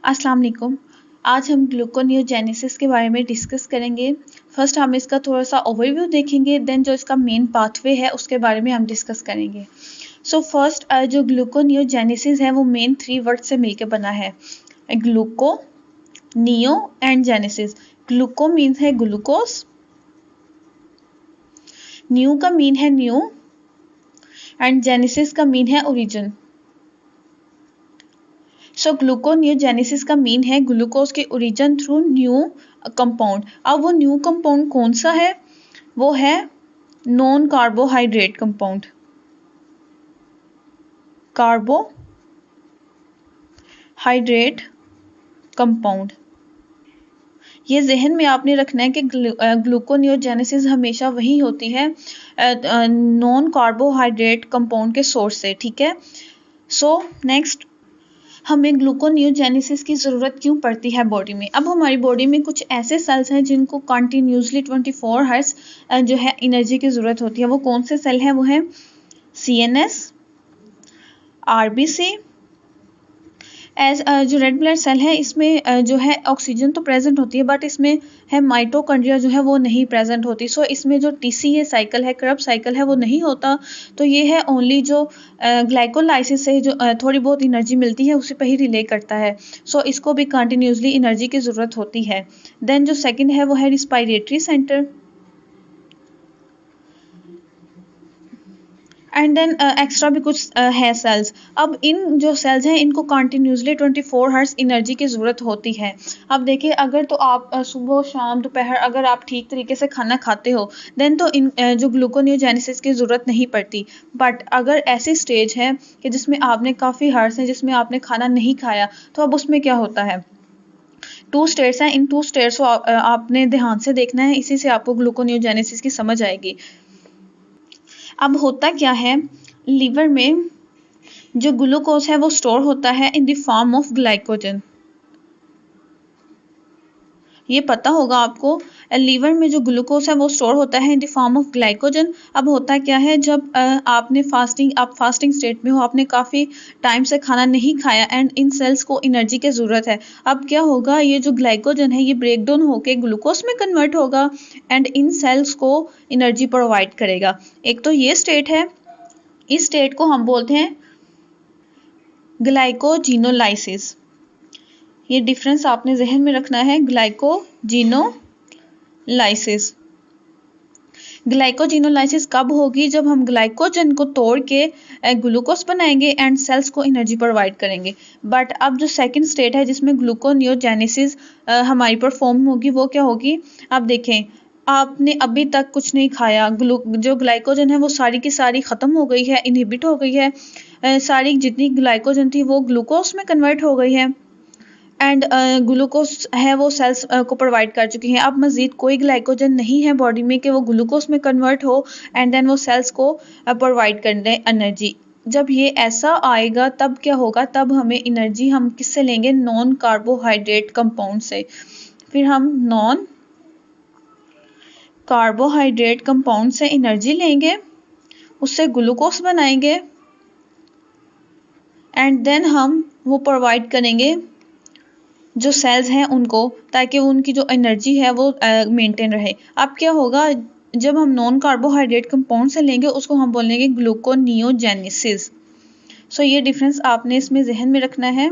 अस्सलाम वालेकुम। आज हम ग्लूकोनियोजेनेसिस के बारे में डिस्कस करेंगे। फर्स्ट हम इसका थोड़ा सा ओवरव्यू देखेंगे, देन जो इसका मेन पाथवे है उसके बारे में हम डिस्कस करेंगे। सो फर्स्ट जो ग्लूकोनियोजेनेसिस है वो मेन 3 वर्ड से मिलकर बना है, gluco, neo and genesis. Gluco means है ग्लूकोज, न्यू का मीन है न्यू एंड जेनेसिस का मीन है ओरिजिन। सो ग्लूकोनियोजेनेसिस का मीन है ग्लूकोज के ओरिजिन थ्रू न्यू कंपाउंड। अब वो न्यू कंपाउंड कौन सा है? वो है non carbohydrate compound. Carbohydrate compound, ये जहन में आपने रखना है कि ग्लूकोनियोजेनेसिस हमेशा वही होती है नॉन कार्बोहाइड्रेट कंपाउंड के सोर्स से, ठीक है। सो नेक्स्ट, हमें ग्लूकोनियोजेनेसिस की ज़रूरत क्यों पड़ती है बॉडी में? अब हमारी बॉडी में कुछ ऐसे सेल्स हैं जिनको कंटिन्यूसली 24 हर्ट्ज जो है एनर्जी की ज़रूरत होती है। वो कौन से सेल हैं? वो है CNS, RBC, जो रेड ब्लड सेल है इसमें जो है ऑक्सीजन तो प्रेजेंट होती है, बट इसमें है माइटोकॉन्ड्रिया जो है वो नहीं प्रेजेंट होती। सो इसमें जो TCA साइकिल है, क्रेब्स साइकिल है, वो नहीं होता। तो ये है ओनली जो ग्लाइकोलाइसिस से जो थोड़ी बहुत एनर्जी मिलती है उसी पर ही रिले करता है। सो इसको भी कंटिन्यूसली एनर्जी की ज़रूरत होती है। देन जो सेकेंड है वो है respiratory centre and then extra भी कुछ है सेल्स। अब इन जो सेल्स हैं इनको कंटिन्यूसली 24 हर्ट्ज एनर्जी की ज़रूरत होती है। अब देखिए, अगर तो आप सुबह शाम दोपहर अगर आप ठीक तरीके से खाना खाते हो देन तो इन जो ग्लूकोनियोजेनेसिस की ज़रूरत नहीं पड़ती। बट अगर ऐसी स्टेज है कि जिसमें आपने काफ़ी हर्ट्ज हैं, जिसमें आपने खाना नहीं खाया, तो अब उसमें क्या होता है? 2 स्टेट्स हैं, इन 2 स्टेट्स को आपने ध्यान से देखना है, इसी से आपको ग्लूकोनियोजेनेसिस की समझ आएगी। अब होता क्या है, लीवर में जो ग्लूकोज है वो स्टोर होता है in the form of glycogen. ये पता होगा आपको, लीवर में जो ग्लूकोज है वो स्टोर होता है in the form of glycogen. अब होता क्या है, जब आप फास्टिंग स्टेट में हो, आपने काफ़ी टाइम से खाना नहीं खाया एंड इन सेल्स को एनर्जी की ज़रूरत है। अब क्या होगा, ये जो ग्लाइकोजन है ये ब्रेक डाउन होकर ग्लूकोज में कन्वर्ट होगा एंड इन सेल्स को एनर्जी प्रोवाइड करेगा। एक तो ये स्टेट है, इस स्टेट को हम बोलते हैं ग्लाइकोजिनोलाइसिस। ये डिफरेंस आपने जहन में रखना है, ग्लाइकोजिनोलाइसिस। ग्लाइकोजिनोलाइसिस कब होगी? जब हम ग्लाइकोजन को तोड़ के ग्लूकोज बनाएंगे एंड सेल्स को एनर्जी प्रोवाइड करेंगे। बट अब जो सेकंड स्टेट है जिसमें ग्लूकोनियोजेनेसिस हमारी परफॉर्म होगी, वो क्या होगी? अब देखें, आपने अभी तक कुछ नहीं खाया, जो ग्लाइकोजन है वो सारी की सारी ख़त्म हो गई है, इनहिबिट हो गई है, सारी जितनी ग्लाइकोजन थी वो ग्लूकोज में कन्वर्ट हो गई है एंड ग्लूकोज है वो सेल्स को प्रोवाइड कर चुकी हैं। अब मज़ीद कोई ग्लाइकोजन नहीं है बॉडी में कि वो ग्लूकोज में कन्वर्ट हो एंड देन वो सेल्स को प्रोवाइड कर दें एनर्जी। जब ये ऐसा आएगा तब क्या होगा? तब हमें एनर्जी हम किससे लेंगे? नॉन कार्बोहाइड्रेट कंपाउंड से। फिर हम नॉन कार्बोहाइड्रेट कंपाउंड से एनर्जी लेंगे, उससे ग्लूकोज बनाएंगे एंड देन हम वो प्रोवाइड करेंगे जो सेल्स हैं उनको, ताकि उनकी जो एनर्जी है वो मेंटेन रहे। अब क्या होगा, जब हम नॉन कार्बोहाइड्रेट कंपाउंड से लेंगे उसको हम बोलेंगे ग्लूकोनियोजेनेसिस। सो ये डिफरेंस आपने इसमें जहन में रखना है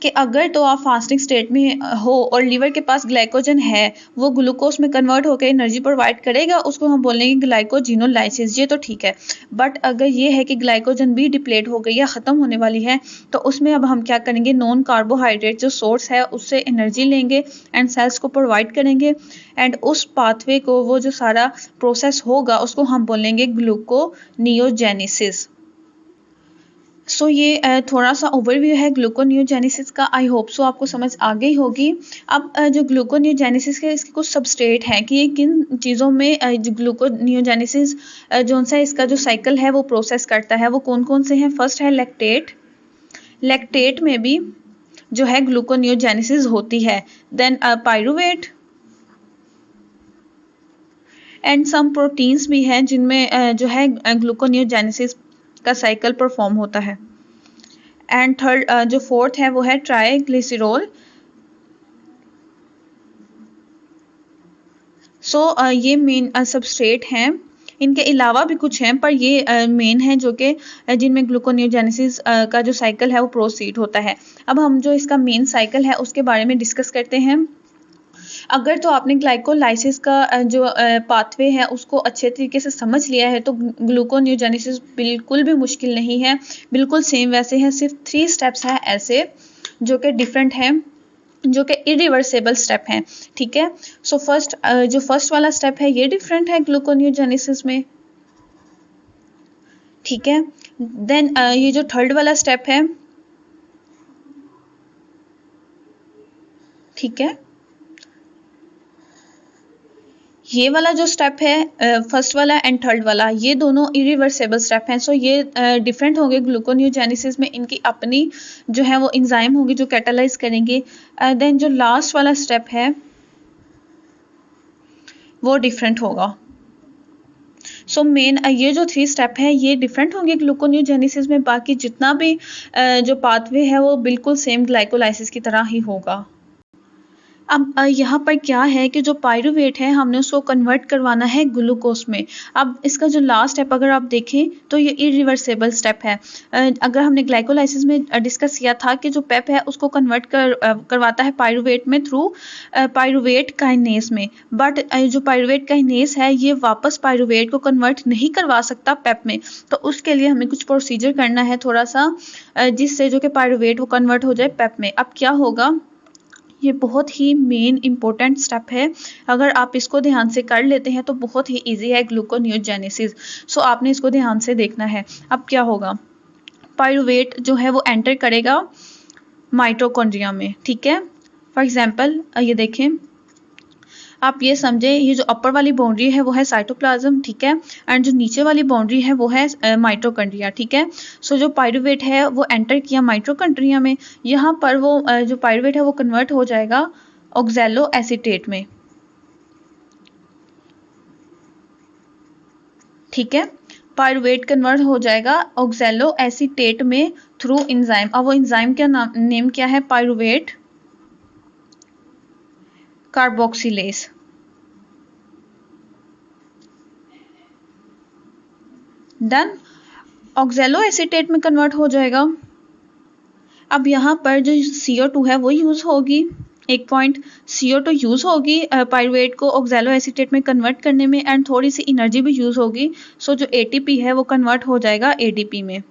कि अगर तो आप फास्टिंग स्टेट में हो और लीवर के पास ग्लाइकोजन है, वो ग्लूकोज में कन्वर्ट होकर एनर्जी प्रोवाइड करेगा, उसको हम बोलेंगे ग्लाइकोजिनोलाइसिस। ये तो ठीक है। बट अगर ये है कि ग्लाइकोजन भी डिप्लेट हो गई है, ख़त्म होने वाली है, तो उसमें अब हम क्या करेंगे? नॉन कार्बोहाइड्रेट जो सोर्स है उससे एनर्जी लेंगे एंड सेल्स को प्रोवाइड करेंगे एंड उस पाथवे को, वो जो सारा प्रोसेस होगा उसको हम बोलेंगे ग्लूकोनियोजेनेसिस। सो ये थोड़ा सा ओवरव्यू है ग्लूकोनियोजेनेसिस का। आई होप सो आपको समझ आ गई होगी। अब जो ग्लूकोनियोजेनेसिस के इसके कुछ सबस्टेट हैं कि ये किन चीज़ों में जो ग्लूकोनियोजेनेसिस जो सा इसका जो साइकिल है वो प्रोसेस करता है, वो कौन कौन से हैं? फर्स्ट है लैक्टेट। लैक्टेट में भी जो है ग्लूकोनियोजेनेसिस होती है। Then pyruvate and some proteins भी हैं जिनमें जो है ग्लूकोनियोजेनेसिस का साइकिल परफॉर्म होता है। एंड थर्ड जो फोर्थ है वो है ट्राइग्लिसरॉल। सो ये मेन सबस्ट्रेट हैं। इनके अलावा भी कुछ हैं पर ये मेन है जो कि जिनमें ग्लूकोनियोजेनेसिस का जो साइकिल है वो प्रोसीड होता है। अब हम जो इसका मेन साइकिल है उसके बारे में डिस्कस करते हैं। अगर तो आपने ग्लाइकोलाइसिस का जो पाथवे है उसको अच्छे तरीके से समझ लिया है तो ग्लूकोनियोजेनेसिस बिल्कुल भी मुश्किल नहीं है, बिल्कुल सेम वैसे है। सिर्फ 3 स्टेप्स हैं ऐसे जो कि डिफरेंट हैं, जो कि इरिवर्सेबल स्टेप हैं। ठीक है, सो जो फर्स्ट वाला स्टेप है ये डिफरेंट है ग्लूकोनियोजेनेसिस में। ठीक है, देन ये जो थर्ड वाला स्टेप है, ठीक है, ये वाला जो स्टेप है फर्स्ट वाला एंड थर्ड वाला, ये दोनों इरिवर्सेबल स्टेप हैं। सो ये डिफरेंट होंगे ग्लूकोनियोजेनेसिस में, इनकी अपनी जो है वो एंजाइम होंगे जो कैटालाइज करेंगे। देन जो लास्ट वाला स्टेप है वो डिफरेंट होगा। सो मेन ये जो 3 स्टेप है ये डिफरेंट होंगे ग्लूकोनियोजेनेसिस में, बाकी जितना भी जो पाथवे है वो बिल्कुल सेम ग्लाइकोलाइसिस की तरह ही होगा। अब यहाँ पर क्या है कि जो पायरूवेट है हमने उसको कन्वर्ट करवाना है ग्लूकोज में। अब इसका जो लास्ट स्टेप अगर आप देखें तो ये इरिवर्सेबल स्टेप है। अगर हमने ग्लाइकोलाइसिस में डिस्कस किया था कि जो पेप है उसको कन्वर्ट करवाता है पायरूवेट में थ्रू पायरूवेट काइनेस में, बट जो पायरूवेट काइनेस है ये वापस पायरूवेट को कन्वर्ट नहीं करवा सकता पेप में। तो उसके लिए हमें कुछ प्रोसीजर करना है थोड़ा सा, जिससे जो कि पायरूवेट वो कन्वर्ट हो जाए पेप में। अब क्या होगा, ये बहुत ही मेन इंपॉर्टेंट स्टेप है। अगर आप इसको ध्यान से कर लेते हैं तो बहुत ही इजी है ग्लूकोनियोजेनेसिस। सो आपने इसको ध्यान से देखना है। अब क्या होगा, पायरूवेट जो है वो एंटर करेगा माइटोकॉन्ड्रिया में। ठीक है, फॉर एग्जांपल ये देखें, आप ये समझे ये जो अपर वाली बाउंड्री है वो है साइटोप्लाज्म। ठीक है, एंड जो नीचे वाली बाउंड्री है वो है माइटोकॉन्ड्रिया। ठीक है, सो जो पायरूवेट है वो एंटर किया माइटोकॉन्ड्रिया में। यहाँ पर वो जो पायरूवेट है वो कन्वर्ट हो जाएगा ऑक्सैलो एसीटेट में। ठीक है, पायरूवेट कन्वर्ट हो जाएगा ऑक्सैलो एसीटेट में थ्रू एंजाइम। अब वो एंजाइम का नेम क्या है, pyruvate carboxylase. Done, oxalo acetate में कन्वर्ट हो जाएगा। अब यहाँ पर जो CO2 है वो यूज़ होगी, एक पॉइंट CO2 यूज़ होगी पायरूवेट को ऑक्सैलो एसीटेट में कन्वर्ट करने में, एंड थोड़ी सी एनर्जी भी यूज़ होगी। सो जो ATP है वो कन्वर्ट हो जाएगा ADP में।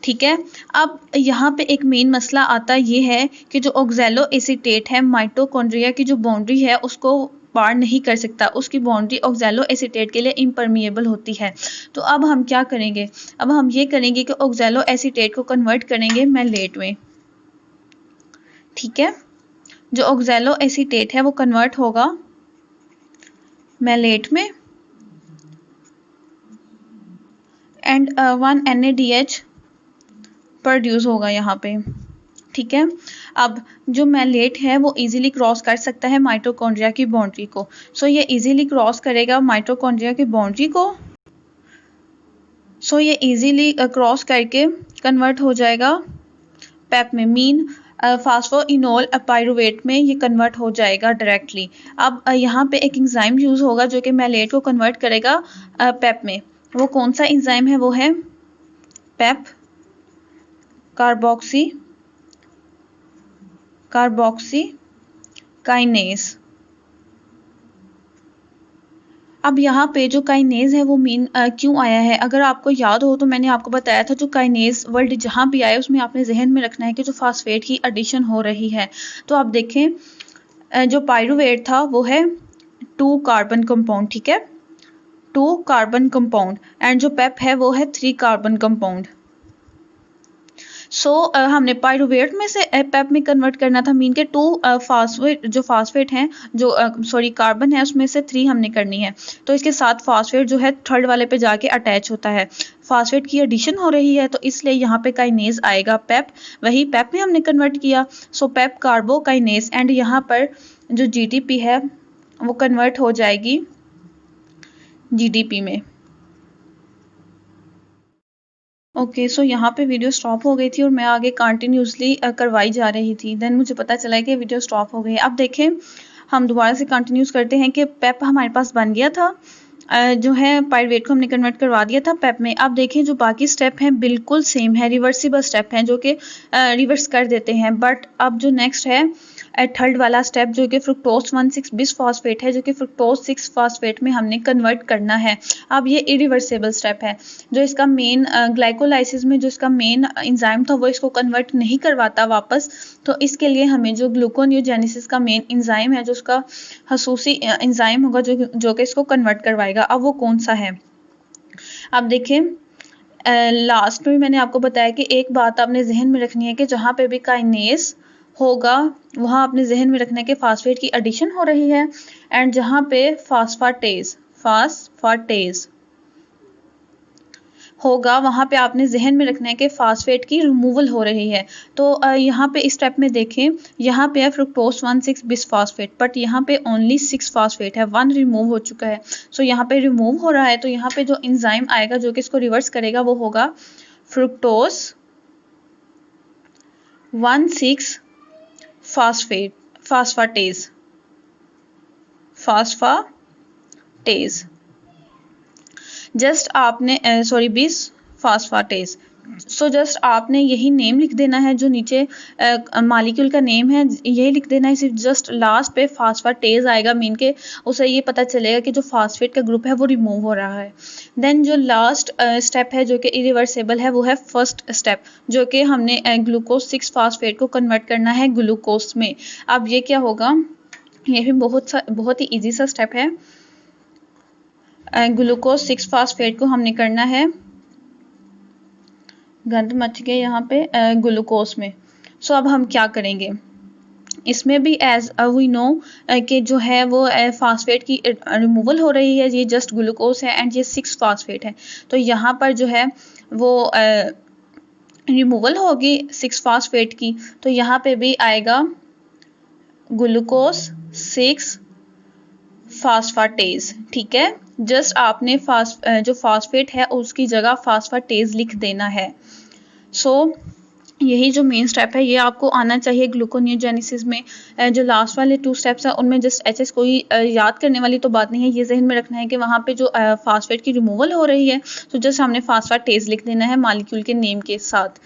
ठीक है, अब यहाँ पे एक मेन मसला आता ये है कि जो ऑक्सैलो एसीटेट है माइटोकॉन्ड्रिया की जो बाउंड्री है उसको पार नहीं कर सकता, उसकी बाउंड्री ऑक्सैलो एसीटेट के लिए इम्परमिएबल होती है। तो अब हम क्या करेंगे, अब हम ये करेंगे कि ऑक्सैलो एसीटेट को कन्वर्ट करेंगे मैलेट में। ठीक है, जो ऑक्सैलो एसीटेट है वो कन्वर्ट होगा मैलेट में, एंड 1 NADH प्रोड्यूस होगा यहाँ पे। ठीक है, अब जो मैलेट है वो इजीली क्रॉस कर सकता है माइटोकॉन्ड्रिया की बाउंड्री को। सो ये इजीली क्रॉस करेगा माइटोकॉन्ड्रिया की बाउंड्री को। सो ये इजीली क्रॉस करके कन्वर्ट हो जाएगा पेप में, मीन फास्फोइनोल पायरूवेट में ये कन्वर्ट हो जाएगा डायरेक्टली। अब यहाँ पे एक एंजाइम यूज होगा जो कि मैलेट को कन्वर्ट करेगा पेप में। वो कौन सा एंजाइम है, वो है पेप कार्बोक्सी काइनेज। अब यहाँ पे जो काइनेज है वो मेन क्यों आया है, अगर आपको याद हो तो मैंने आपको बताया था जो काइनेज वर्ड जहाँ भी आए उसमें आपने जहन में रखना है कि जो फास्फेट की एडिशन हो रही है। तो आप देखें जो पायरूवेट था वो है 2 कार्बन कंपाउंड। ठीक है, 2 कार्बन कंपाउंड, एंड जो पेप है वो है 3 कार्बन कंपाउंड। सो हमने पायरूवेट में से पेप में कन्वर्ट करना था, मीन के 2 फास्फेट हैं जो कार्बन है उसमें से 3 हमने करनी है। तो इसके साथ फास्फेट जो है थर्ड वाले पे जाके अटैच होता है, फास्फेट की एडिशन हो रही है, तो इसलिए यहाँ पे काइनेज आएगा पेप, वही पेप में हमने कन्वर्ट किया। सो पेप कार्बो काइनेज, एंड यहाँ पर जो GDP है वो कन्वर्ट हो जाएगी GDP में। ओके, सो यहाँ पे वीडियो स्टॉप हो गई थी और मैं आगे कंटिन्यूसली करवाई जा रही थी। देन मुझे पता चला कि वीडियो स्टॉप हो गई। अब देखें, हम दोबारा से कंटिन्यूस करते हैं कि पेप हमारे पास बन गया था। जो है पायरुवेट को हमने कन्वर्ट करवा दिया था पेप में। अब देखें जो बाकी स्टेप हैं बिल्कुल सेम है, रिवर्सिबल स्टेप हैं जो कि रिवर्स कर देते हैं। बट अब जो नेक्स्ट है थर्ड वाला स्टेप जो कि फ्रुक्टोज 1,6 बिस फॉस्फेट है, जो कि फ्रुक्टोज 6 फॉस्फेट में हमने कन्वर्ट करना है। अब ये इरिवर्सिबल स्टेप है। जो इसका मेन ग्लाइकोलाइसिस में जो इसका मेन एंजाइम था वो इसको कन्वर्ट नहीं करवाता वापस, तो इसके लिए हमें जो ग्लूकोनियोजेनेसिस का मेन एंजाइम है, जो उसका खसूसी एंजाइम होगा जो कि इसको कन्वर्ट करवाएगा। अब वो कौन सा है? अब देखें, लास्ट में मैंने आपको बताया कि एक बात आपने जहन में रखनी है कि जहाँ पे भी काइनेज होगा वहाँ आपने जहन में रखना है कि फास्फेट की एडिशन हो रही है, एंड जहाँ पे फास्फाटेज होगा वहाँ पे आपने जहन में रखना है कि फास्फेट की रिमूवल हो रही है। तो यहाँ पे इस स्टेप में देखें, यहाँ पे है फ्रुक्टोज 1,6 बिस फॉस्फेट, बट यहाँ पे ओनली 6 फॉस्फेट है, 1 रिमूव हो चुका है। सो यहाँ पे रिमूव हो रहा है, तो यहाँ पे जो एंजाइम आएगा जो कि इसको रिवर्स करेगा वो होगा फ्रुक्टोज 1,6 फास्फाटेज। जस्ट आपने बिस फास्फाटेज। सो जस्ट आपने यही नेम लिख देना है, जो नीचे मालिक्यूल का नेम है यही लिख देना है। सिर्फ जस्ट लास्ट पे फास्फाटेज आएगा, मीन के उसे ये पता चलेगा कि जो फास्फेट का ग्रुप है वो रिमूव हो रहा है। देन जो लास्ट स्टेप है जो कि इरिवर्सिबल है वो है फर्स्ट स्टेप, जो कि हमने ग्लूकोज 6 फास्फेट को कन्वर्ट करना है ग्लूकोज में। अब ये क्या होगा? ये भी बहुत ही ईजी सा स्टेप है। ग्लूकोज 6 फास्फेट को हमने करना है, गंध मच गए यहाँ पे ग्लूकोज में। सो अब हम क्या करेंगे इसमें भी, एज वी नो कि जो है वो फास्फेट की रिमूवल हो रही है, ये जस्ट ग्लूकोज है एंड ये 6 फास्फेट है। तो यहाँ पर जो है वो रिमूवल होगी 6 फास्फेट की, तो यहाँ पे भी आएगा ग्लूकोज 6 फास्फाटेज। ठीक है, जस्ट आपने जो फास्फेट है उसकी जगह फास्फाटेज लिख देना है। सो यही जो मेन स्टेप है ये आपको आना चाहिए ग्लूकोनियोजेनेसिस में। जो लास्ट वाले 2 स्टेप्स हैं उनमें जस्ट एचएस कोई याद करने वाली तो बात नहीं है, ये जहन में रखना है कि वहाँ पे जो फास्फेट की रिमूवल हो रही है तो जस्ट हमने फास्फाटेज लिख देना है मालिक्यूल के नेम के साथ।